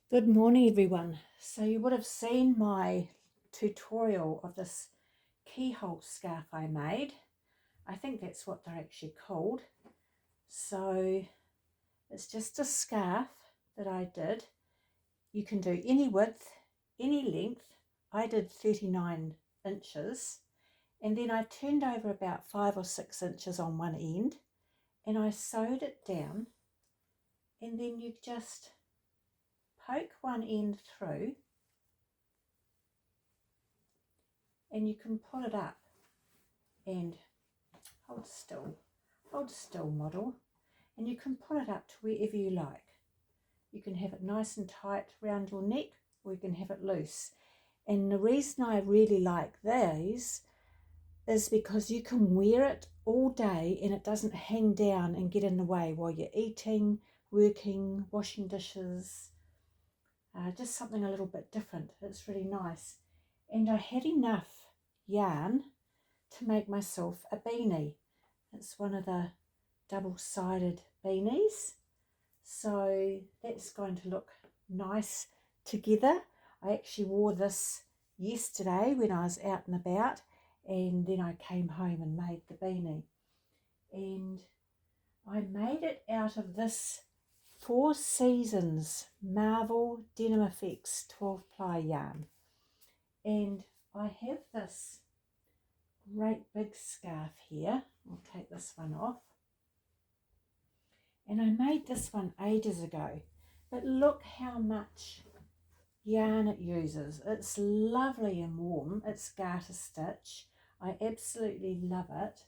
Good morning everyone. So you would have seen my tutorial of this keyhole scarf I made. I think that's what they're actually called. So it's just a scarf that I did. You can do any width, any length. I did 39 inches and then I turned over about 5 or 6 inches on one end and I sewed it down, and then you just poke one end through and you can pull it up and hold still model, and you can pull it up to wherever you like. You can have it nice and tight around your neck, or you can have it loose. And the reason I really like these is because you can wear it all day and it doesn't hang down and get in the way while you're eating, working, washing dishes, just something a little bit different. It's really nice. And I had enough yarn to make myself a beanie. It's one of the double-sided beanies, so that's going to look nice together. I actually wore this yesterday when I was out and about, and then I came home and made the beanie, and I made it out of this Four Seasons Marvel Denim Effects 12 ply yarn. And I have this great big scarf here. I'll take this one off. And I made this one ages ago, but look how much yarn it uses. It's lovely and warm. It's garter stitch. I absolutely love it,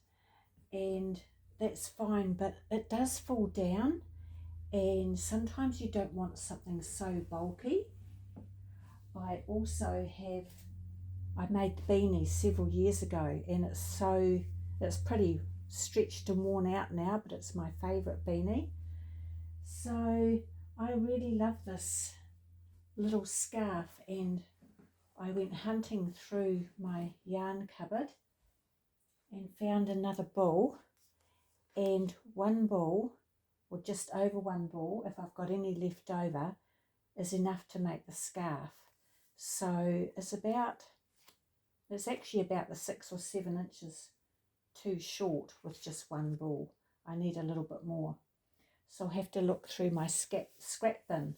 and that's fine, but it does fall down, and sometimes you don't want something so bulky. I made the beanie several years ago, and it's pretty stretched and worn out now, but it's my favourite beanie. So I really love this little scarf, and I went hunting through my yarn cupboard and found another ball, and one ball, or just over one ball, if I've got any left over, is enough to make the scarf. So it's actually about the 6 or 7 inches too short with just one ball. I need a little bit more. So I'll have to look through my scrap bin.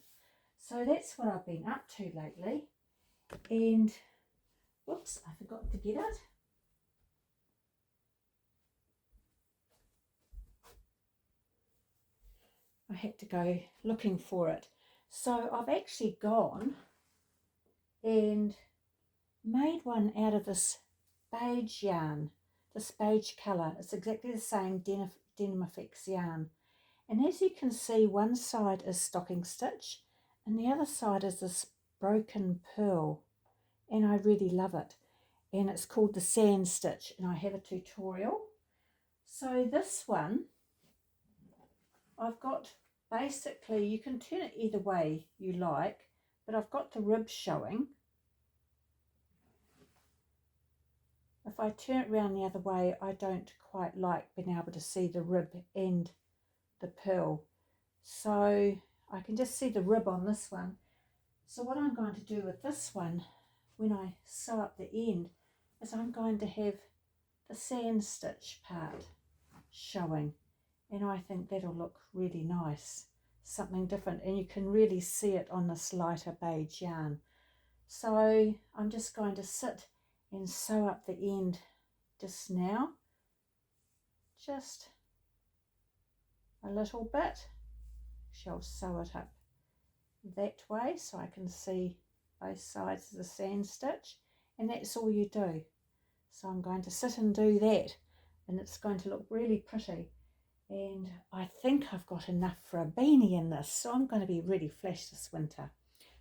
So that's what I've been up to lately. And, whoops, I forgot to get it. I had to go looking for it. So I've actually gone and made one out of this beige yarn, this beige colour. It's exactly the same Denim Effects yarn. And as you can see, one side is stocking stitch and the other side is this broken pearl, and I really love it. And it's called the sand stitch, and I have a tutorial. So this one, I've got, basically you can turn it either way you like, but I've got the ribs showing. If I turn it around the other way, I don't quite like being able to see the rib and the pearl. So I can just see the rib on this one. So what I'm going to do with this one, when I sew up the end, is I'm going to have the sand stitch part showing, and I think that'll look really nice, something different, and you can really see it on this lighter beige yarn. So I'm just going to sit and sew up the end just now, just a little bit. Shall sew it up that way so I can see both sides of the sand stitch, and that's all you do. So I'm going to sit and do that, and it's going to look really pretty, and I think I've got enough for a beanie in this, so I'm going to be really flash this winter.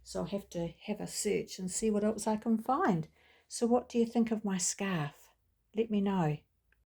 So I'll have to have a search and see what else I can find. So what do you think of my scarf? Let me know.